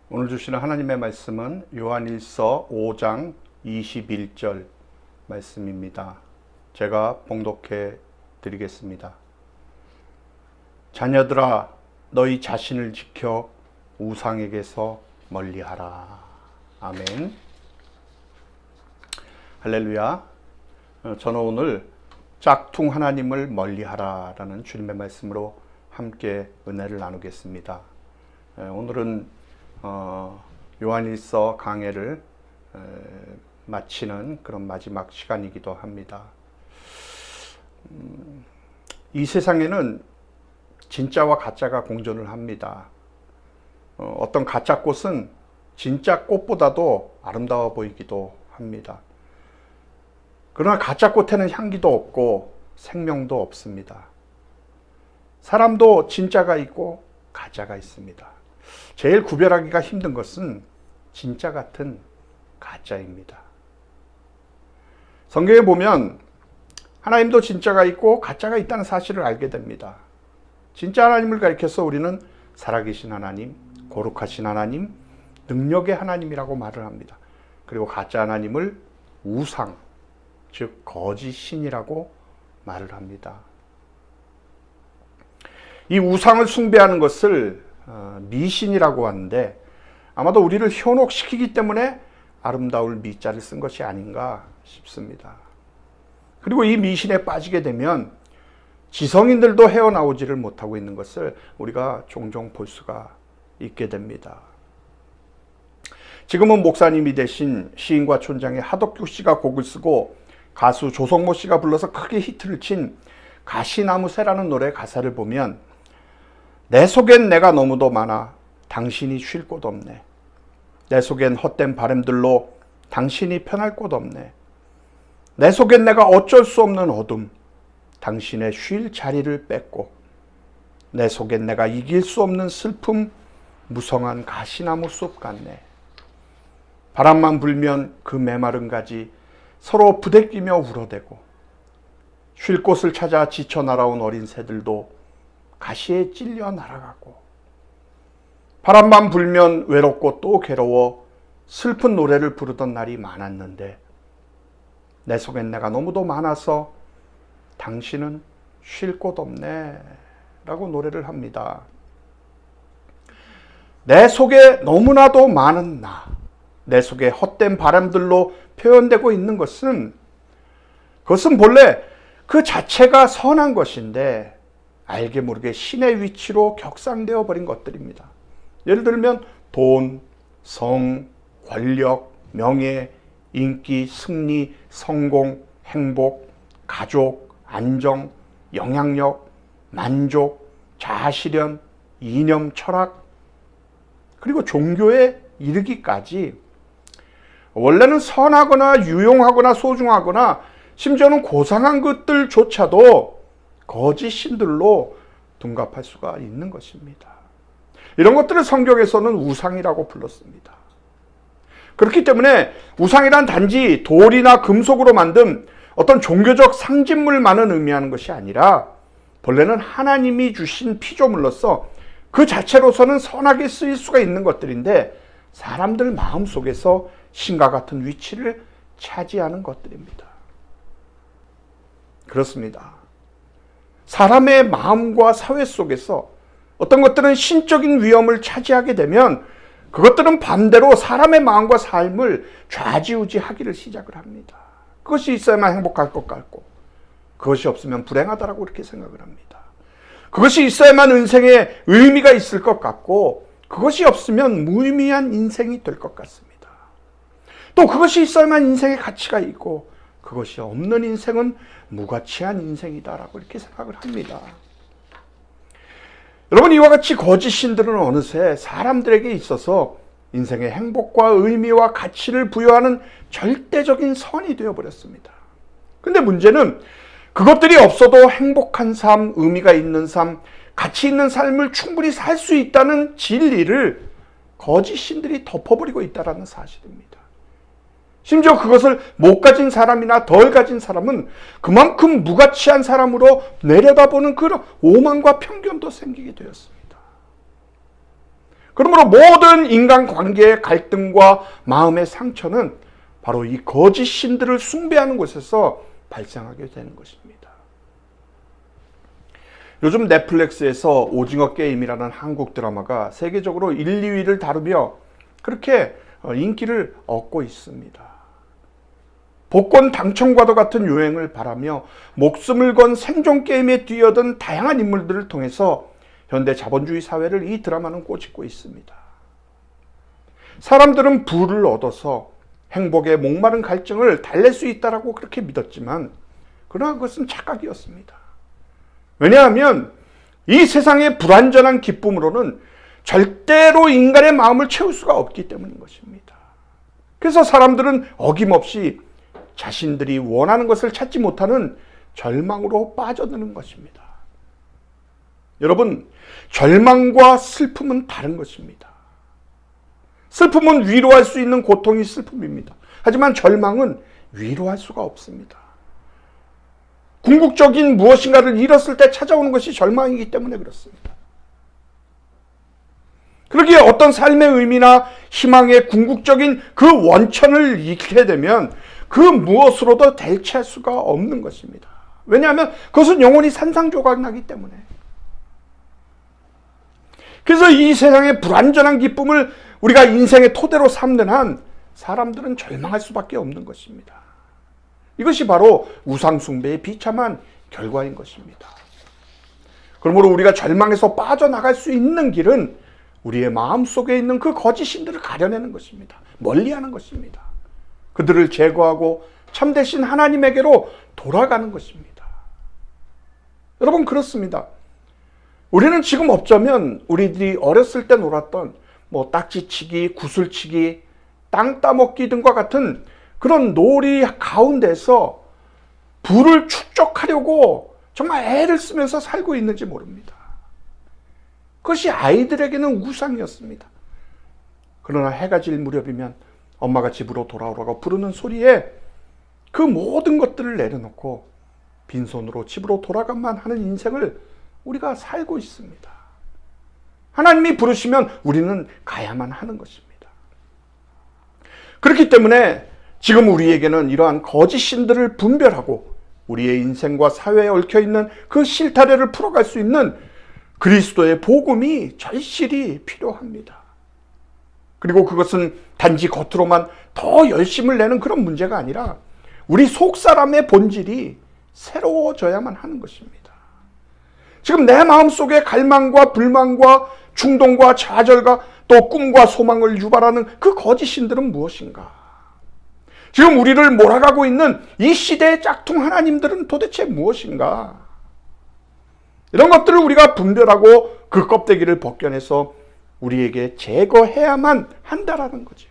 오늘 주시는 하나님의 말씀은 요한일서 5장 21절 말씀입니다. 제가 봉독해 드리겠습니다. 자녀들아, 너희 자신을 지켜 우상에게서 멀리하라. 아멘. 할렐루야. 저는 오늘 짝퉁 하나님을 멀리하라 라는 주님의 말씀으로 함께 은혜를 나누겠습니다. 오늘은 요한일서 강해를 마치는 그런 마지막 시간이기도 합니다. 이 세상에는 진짜와 가짜가 공존을 합니다. 어떤 가짜 꽃은 진짜 꽃보다도 아름다워 보이기도 합니다. 그러나 가짜 꽃에는 향기도 없고 생명도 없습니다. 사람도 진짜가 있고 가짜가 있습니다. 제일 구별하기가 힘든 것은 진짜 같은 가짜입니다. 성경에 보면 하나님도 진짜가 있고 가짜가 있다는 사실을 알게 됩니다. 진짜 하나님을 가리켜서 우리는 살아계신 하나님, 거룩하신 하나님, 능력의 하나님이라고 말을 합니다. 그리고 가짜 하나님을 우상, 즉 거짓 신이라고 말을 합니다. 이 우상을 숭배하는 것을 미신이라고 하는데 아마도 우리를 현혹시키기 때문에 아름다울 미자를 쓴 것이 아닌가 싶습니다. 그리고 이 미신에 빠지게 되면 지성인들도 헤어나오지를 못하고 있는 것을 우리가 종종 볼 수가 있게 됩니다. 지금은 목사님이 되신 시인과 촌장의 하덕규 씨가 곡을 쓰고 가수 조성모 씨가 불러서 크게 히트를 친 가시나무 새라는 노래 가사를 보면 내 속엔 내가 너무도 많아 당신이 쉴 곳 없네. 내 속엔 헛된 바람들로 당신이 편할 곳 없네. 내 속엔 내가 어쩔 수 없는 어둠, 당신의 쉴 자리를 뺏고 내 속엔 내가 이길 수 없는 슬픔, 무성한 가시나무 숲 같네. 바람만 불면 그 메마른 가지 서로 부대끼며 울어대고 쉴 곳을 찾아 지쳐 날아온 어린 새들도 가시에 찔려 날아가고 바람만 불면 외롭고 또 괴로워 슬픈 노래를 부르던 날이 많았는데 내 속엔 내가 너무도 많아서 당신은 쉴 곳 없네 라고 노래를 합니다. 내 속에 너무나도 많은 내 속에 헛된 바람들로 표현되고 있는 그것은 본래 그 자체가 선한 것인데 알게 모르게 신의 위치로 격상되어 버린 것들입니다. 예를 들면 돈, 성, 권력, 명예, 인기, 승리, 성공, 행복, 가족, 안정, 영향력, 만족, 자아실현, 이념, 철학, 그리고 종교에 이르기까지 원래는 선하거나 유용하거나 소중하거나 심지어는 고상한 것들조차도 거짓 신들로 둔갑할 수가 있는 것입니다. 이런 것들을 성경에서는 우상이라고 불렀습니다. 그렇기 때문에 우상이란 단지 돌이나 금속으로 만든 어떤 종교적 상징물만을 의미하는 것이 아니라 본래는 하나님이 주신 피조물로서 그 자체로서는 선하게 쓰일 수가 있는 것들인데 사람들 마음속에서 신과 같은 위치를 차지하는 것들입니다. 그렇습니다. 사람의 마음과 사회 속에서 어떤 것들은 신적인 위험을 차지하게 되면 그것들은 반대로 사람의 마음과 삶을 좌지우지하기를 시작을 합니다. 그것이 있어야만 행복할 것 같고 그것이 없으면 불행하다라고 그렇게 생각을 합니다. 그것이 있어야만 인생에 의미가 있을 것 같고 그것이 없으면 무의미한 인생이 될 것 같습니다. 또 그것이 있어야만 인생에 가치가 있고 그것이 없는 인생은 무가치한 인생이다라고 이렇게 생각을 합니다. 여러분, 이와 같이 거짓 신들은 어느새 사람들에게 있어서 인생의 행복과 의미와 가치를 부여하는 절대적인 선이 되어버렸습니다. 근데 문제는 그것들이 없어도 행복한 삶, 의미가 있는 삶, 가치 있는 삶을 충분히 살 수 있다는 진리를 거짓 신들이 덮어버리고 있다는 사실입니다. 심지어 그것을 못 가진 사람이나 덜 가진 사람은 그만큼 무가치한 사람으로 내려다보는 그런 오만과 편견도 생기게 되었습니다. 그러므로 모든 인간관계의 갈등과 마음의 상처는 바로 이 거짓 신들을 숭배하는 곳에서 발생하게 되는 것입니다. 요즘 넷플릭스에서 오징어 게임이라는 한국 드라마가 세계적으로 1, 2위를 다루며 그렇게 인기를 얻고 있습니다. 복권 당첨과도 같은 유행을 바라며 목숨을 건 생존 게임에 뛰어든 다양한 인물들을 통해서 현대 자본주의 사회를 이 드라마는 꼬집고 있습니다. 사람들은 부를 얻어서 행복에 목마른 갈증을 달랠 수 있다라고 그렇게 믿었지만 그러나 그것은 착각이었습니다. 왜냐하면 이 세상의 불완전한 기쁨으로는 절대로 인간의 마음을 채울 수가 없기 때문인 것입니다. 그래서 사람들은 어김없이 자신들이 원하는 것을 찾지 못하는 절망으로 빠져드는 것입니다. 여러분, 절망과 슬픔은 다른 것입니다. 슬픔은 위로할 수 있는 고통이 슬픔입니다. 하지만 절망은 위로할 수가 없습니다. 궁극적인 무엇인가를 잃었을 때 찾아오는 것이 절망이기 때문에 그렇습니다. 그러기에 어떤 삶의 의미나 희망의 궁극적인 그 원천을 잃게 되면 그 무엇으로도 대체할 수가 없는 것입니다. 왜냐하면 그것은 영원히 산산조각나기 때문에. 그래서 이 세상의 불완전한 기쁨을 우리가 인생의 토대로 삼는 한 사람들은 절망할 수밖에 없는 것입니다. 이것이 바로 우상숭배의 비참한 결과인 것입니다. 그러므로 우리가 절망에서 빠져나갈 수 있는 길은 우리의 마음속에 있는 그 거짓 신들을 가려내는 것입니다. 멀리하는 것입니다. 그들을 제거하고 참되신 하나님에게로 돌아가는 것입니다. 여러분, 그렇습니다. 우리는 지금 어쩌면 우리들이 어렸을 때 놀았던 딱지치기, 구슬치기, 땅 따먹기 등과 같은 그런 놀이 가운데서 부를 축적하려고 정말 애를 쓰면서 살고 있는지 모릅니다. 그것이 아이들에게는 우상이었습니다. 그러나 해가 질 무렵이면 엄마가 집으로 돌아오라고 부르는 소리에 그 모든 것들을 내려놓고 빈손으로 집으로 돌아가만 하는 인생을 우리가 살고 있습니다. 하나님이 부르시면 우리는 가야만 하는 것입니다. 그렇기 때문에 지금 우리에게는 이러한 거짓 신들을 분별하고 우리의 인생과 사회에 얽혀있는 그 실타래를 풀어갈 수 있는 그리스도의 복음이 절실히 필요합니다. 그리고 그것은 단지 겉으로만 더 열심을 내는 그런 문제가 아니라 우리 속사람의 본질이 새로워져야만 하는 것입니다. 지금 내 마음속에 갈망과 불만과 충동과 좌절과 또 꿈과 소망을 유발하는 그 거짓 신들은 무엇인가? 지금 우리를 몰아가고 있는 이 시대의 짝퉁 하나님들은 도대체 무엇인가? 이런 것들을 우리가 분별하고 그 껍데기를 벗겨내서 우리에게 제거해야만 한다라는 거죠.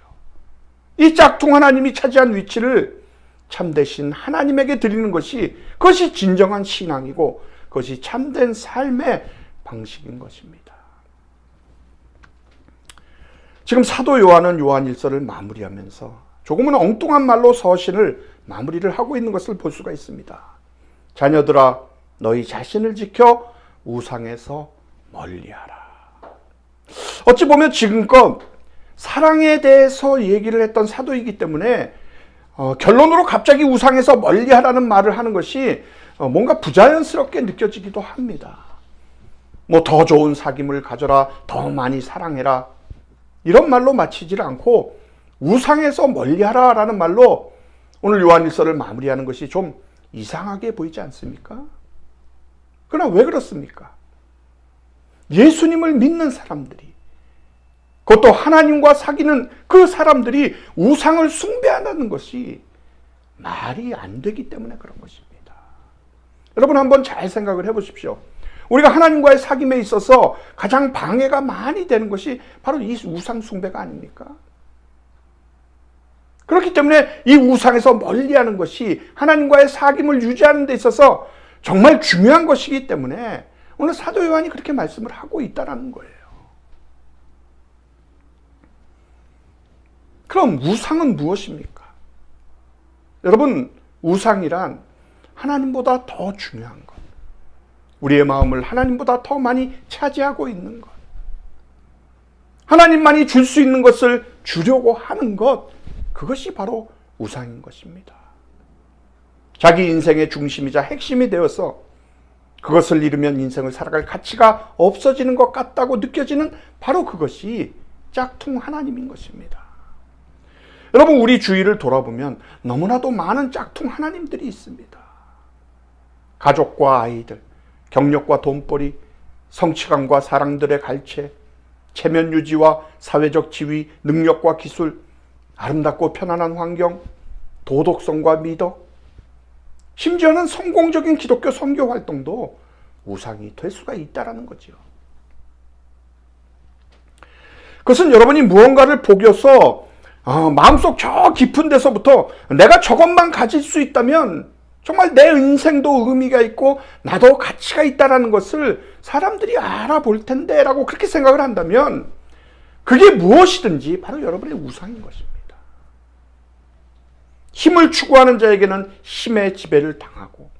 이 짝퉁 하나님이 차지한 위치를 참되신 하나님에게 드리는 것이 그것이 진정한 신앙이고 그것이 참된 삶의 방식인 것입니다. 지금 사도 요한은 요한일서를 마무리하면서 조금은 엉뚱한 말로 서신을 마무리를 하고 있는 것을 볼 수가 있습니다. 자녀들아, 너희 자신을 지켜 우상에서 멀리하라. 어찌 보면 지금껏 사랑에 대해서 얘기를 했던 사도이기 때문에 결론으로 갑자기 우상에서 멀리하라는 말을 하는 것이 뭔가 부자연스럽게 느껴지기도 합니다. 더 좋은 사귐을 가져라, 더 많이 사랑해라, 이런 말로 마치질 않고 우상에서 멀리하라라는 말로 오늘 요한일서를 마무리하는 것이 좀 이상하게 보이지 않습니까? 그러나 왜 그렇습니까? 예수님을 믿는 사람들이, 그것도 하나님과 사귀는 그 사람들이 우상을 숭배한다는 것이 말이 안 되기 때문에 그런 것입니다. 여러분, 한번 잘 생각을 해보십시오. 우리가 하나님과의 사귐에 있어서 가장 방해가 많이 되는 것이 바로 이 우상 숭배가 아닙니까? 그렇기 때문에 이 우상에서 멀리하는 것이 하나님과의 사귐을 유지하는 데 있어서 정말 중요한 것이기 때문에 오늘 사도 요한이 그렇게 말씀을 하고 있다는 거예요. 그럼 우상은 무엇입니까? 여러분, 우상이란 하나님보다 더 중요한 것, 우리의 마음을 하나님보다 더 많이 차지하고 있는 것, 하나님만이 줄 수 있는 것을 주려고 하는 것, 그것이 바로 우상인 것입니다. 자기 인생의 중심이자 핵심이 되어서 그것을 잃으면 인생을 살아갈 가치가 없어지는 것 같다고 느껴지는 바로 그것이 짝퉁 하나님인 것입니다. 여러분, 우리 주위를 돌아보면 너무나도 많은 짝퉁 하나님들이 있습니다. 가족과 아이들, 경력과 돈벌이, 성취감과 사랑들의 갈채, 체면 유지와 사회적 지위, 능력과 기술, 아름답고 편안한 환경, 도덕성과 미덕, 심지어는 성공적인 기독교 선교 활동도 우상이 될 수가 있다는 거죠. 그것은 여러분이 무언가를 복여서 마음속 저 깊은 데서부터 내가 저것만 가질 수 있다면 정말 내 인생도 의미가 있고 나도 가치가 있다는 것을 사람들이 알아볼 텐데 라고 그렇게 생각을 한다면 그게 무엇이든지 바로 여러분의 우상인 것입니다. 힘을 추구하는 자에게는 힘의 지배를 당하고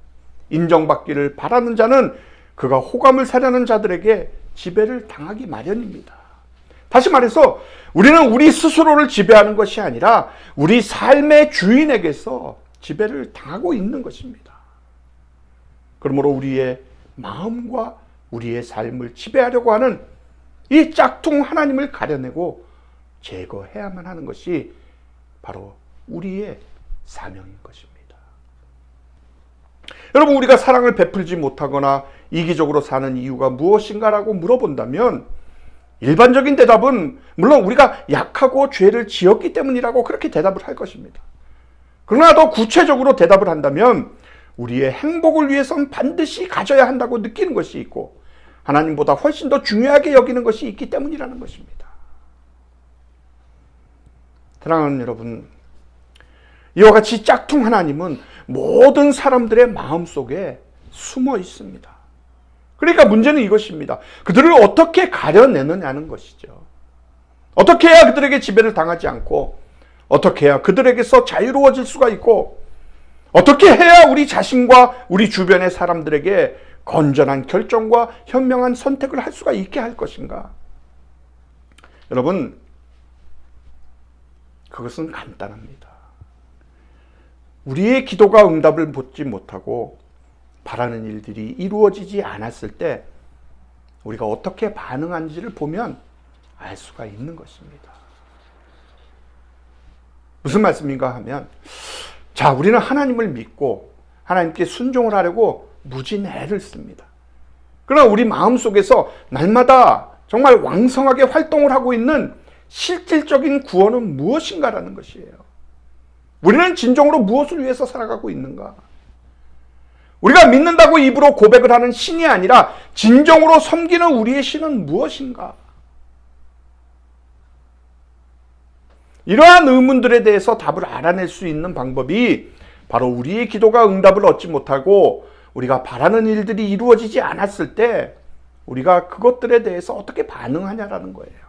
인정받기를 바라는 자는 그가 호감을 사려는 자들에게 지배를 당하기 마련입니다. 다시 말해서 우리는 우리 스스로를 지배하는 것이 아니라 우리 삶의 주인에게서 지배를 당하고 있는 것입니다. 그러므로 우리의 마음과 우리의 삶을 지배하려고 하는 이 짝퉁 하나님을 가려내고 제거해야만 하는 것이 바로 우리의 사명인 것입니다. 여러분, 우리가 사랑을 베풀지 못하거나 이기적으로 사는 이유가 무엇인가라고 물어본다면 일반적인 대답은 물론 우리가 약하고 죄를 지었기 때문이라고 그렇게 대답을 할 것입니다. 그러나 더 구체적으로 대답을 한다면 우리의 행복을 위해선 반드시 가져야 한다고 느끼는 것이 있고 하나님보다 훨씬 더 중요하게 여기는 것이 있기 때문이라는 것입니다. 사랑하는 여러분, 이와 같이 짝퉁 하나님은 모든 사람들의 마음속에 숨어 있습니다. 그러니까 문제는 이것입니다. 그들을 어떻게 가려내느냐는 것이죠. 어떻게 해야 그들에게 지배를 당하지 않고 어떻게 해야 그들에게서 자유로워질 수가 있고 어떻게 해야 우리 자신과 우리 주변의 사람들에게 건전한 결정과 현명한 선택을 할 수가 있게 할 것인가? 여러분, 그것은 간단합니다. 우리의 기도가 응답을 받지 못하고 바라는 일들이 이루어지지 않았을 때 우리가 어떻게 반응하는지를 보면 알 수가 있는 것입니다. 무슨 말씀인가 하면, 자, 우리는 하나님을 믿고 하나님께 순종을 하려고 무진 애를 씁니다. 그러나 우리 마음속에서 날마다 정말 왕성하게 활동을 하고 있는 실질적인 구원은 무엇인가라는 것이에요. 우리는 진정으로 무엇을 위해서 살아가고 있는가? 우리가 믿는다고 입으로 고백을 하는 신이 아니라 진정으로 섬기는 우리의 신은 무엇인가? 이러한 의문들에 대해서 답을 알아낼 수 있는 방법이 바로 우리의 기도가 응답을 얻지 못하고 우리가 바라는 일들이 이루어지지 않았을 때 우리가 그것들에 대해서 어떻게 반응하냐라는 거예요.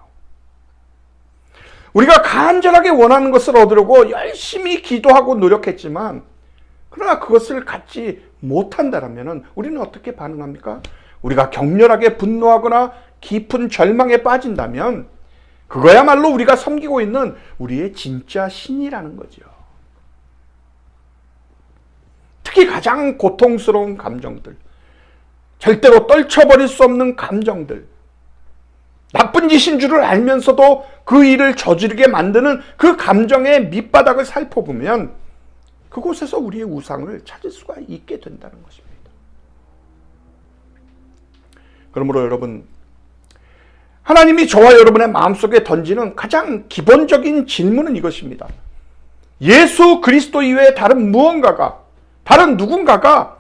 우리가 간절하게 원하는 것을 얻으려고 열심히 기도하고 노력했지만 그러나 그것을 갖지 못한다면 우리는 어떻게 반응합니까? 우리가 격렬하게 분노하거나 깊은 절망에 빠진다면 그거야말로 우리가 섬기고 있는 우리의 진짜 신이라는 거죠. 특히 가장 고통스러운 감정들, 절대로 떨쳐버릴 수 없는 감정들, 나쁜 짓인 줄을 알면서도 그 일을 저지르게 만드는 그 감정의 밑바닥을 살펴보면 그곳에서 우리의 우상을 찾을 수가 있게 된다는 것입니다. 그러므로 여러분, 하나님이 저와 여러분의 마음속에 던지는 가장 기본적인 질문은 이것입니다. 예수 그리스도 이외에 다른 무언가가, 다른 누군가가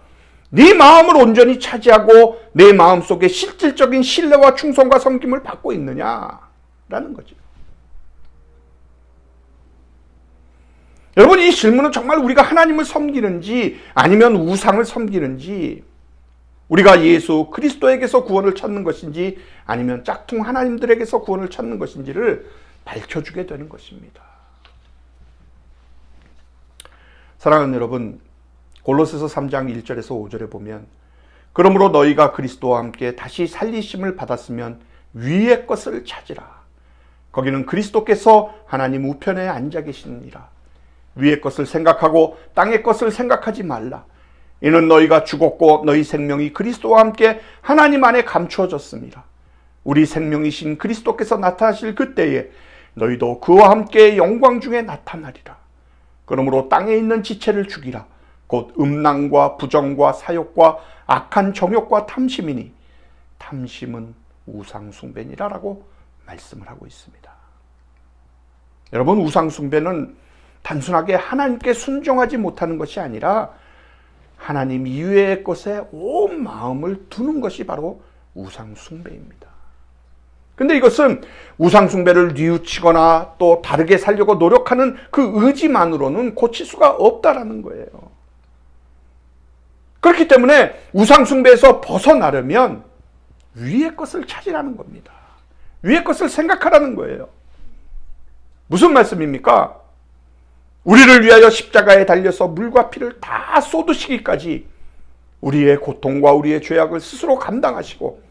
네 마음을 온전히 차지하고 내 마음속에 실질적인 신뢰와 충성과 섬김을 받고 있느냐라는 거죠. 여러분, 이 질문은 정말 우리가 하나님을 섬기는지 아니면 우상을 섬기는지, 우리가 예수 그리스도에게서 구원을 찾는 것인지 아니면 짝퉁 하나님들에게서 구원을 찾는 것인지를 밝혀주게 되는 것입니다. 사랑하는 여러분, 골로새서 3장 1절에서 5절에 보면 그러므로 너희가 그리스도와 함께 다시 살리심을 받았으면 위의 것을 찾으라. 거기는 그리스도께서 하나님 우편에 앉아 계시느니라. 위의 것을 생각하고 땅의 것을 생각하지 말라. 이는 너희가 죽었고 너희 생명이 그리스도와 함께 하나님 안에 감추어졌습니다. 우리 생명이신 그리스도께서 나타나실 그때에 너희도 그와 함께 영광 중에 나타나리라. 그러므로 땅에 있는 지체를 죽이라. 곧 음란과 부정과 사욕과 악한 정욕과 탐심이니 탐심은 우상숭배니라라고 말씀을 하고 있습니다. 여러분, 우상숭배는 단순하게 하나님께 순종하지 못하는 것이 아니라 하나님 이외의 것에 온 마음을 두는 것이 바로 우상숭배입니다. 근데 이것은 우상숭배를 뉘우치거나 또 다르게 살려고 노력하는 그 의지만으로는 고칠 수가 없다라는 거예요. 그렇기 때문에 우상숭배에서 벗어나려면 위의 것을 찾으라는 겁니다. 위의 것을 생각하라는 거예요. 무슨 말씀입니까? 우리를 위하여 십자가에 달려서 물과 피를 다 쏟으시기까지 우리의 고통과 우리의 죄악을 스스로 감당하시고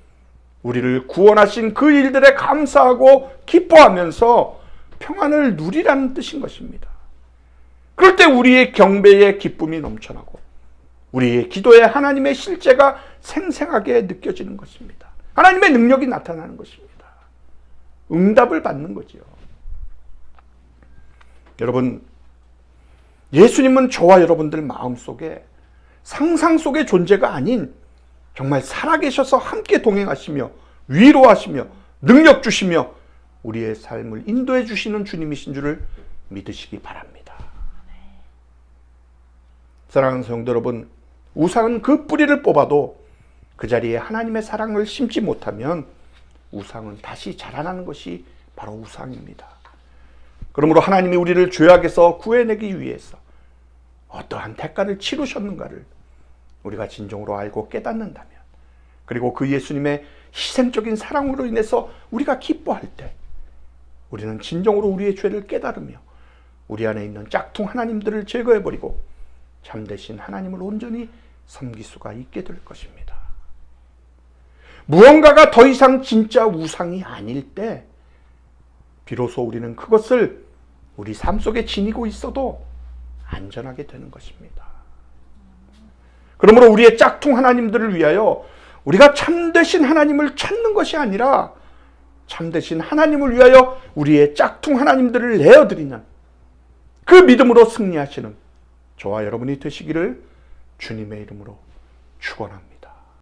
우리를 구원하신 그 일들에 감사하고 기뻐하면서 평안을 누리라는 뜻인 것입니다. 그럴 때 우리의 경배의 기쁨이 넘쳐나고 우리의 기도에 하나님의 실제가 생생하게 느껴지는 것입니다. 하나님의 능력이 나타나는 것입니다. 응답을 받는 거지요. 여러분, 예수님은 저와 여러분들 마음속에 상상 속의 존재가 아닌 정말 살아계셔서 함께 동행하시며 위로하시며 능력 주시며 우리의 삶을 인도해 주시는 주님이신 줄을 믿으시기 바랍니다. 사랑하는 성도 여러분, 우상은 그 뿌리를 뽑아도 그 자리에 하나님의 사랑을 심지 못하면 우상은 다시 자라나는 것이 바로 우상입니다. 그러므로 하나님이 우리를 죄악에서 구해내기 위해서 어떠한 대가를 치르셨는가를 우리가 진정으로 알고 깨닫는다면, 그리고 그 예수님의 희생적인 사랑으로 인해서 우리가 기뻐할 때 우리는 진정으로 우리의 죄를 깨달으며 우리 안에 있는 짝퉁 하나님들을 제거해버리고 참되신 하나님을 온전히 섬길 수가 있게 될 것입니다. 무언가가 더 이상 진짜 우상이 아닐 때 비로소 우리는 그것을 우리 삶 속에 지니고 있어도 안전하게 되는 것입니다. 그러므로 우리의 짝퉁 하나님들을 위하여 우리가 참되신 하나님을 찾는 것이 아니라 참되신 하나님을 위하여 우리의 짝퉁 하나님들을 내어드리는 그 믿음으로 승리하시는 저와 여러분이 되시기를 주님의 이름으로 축원합니다.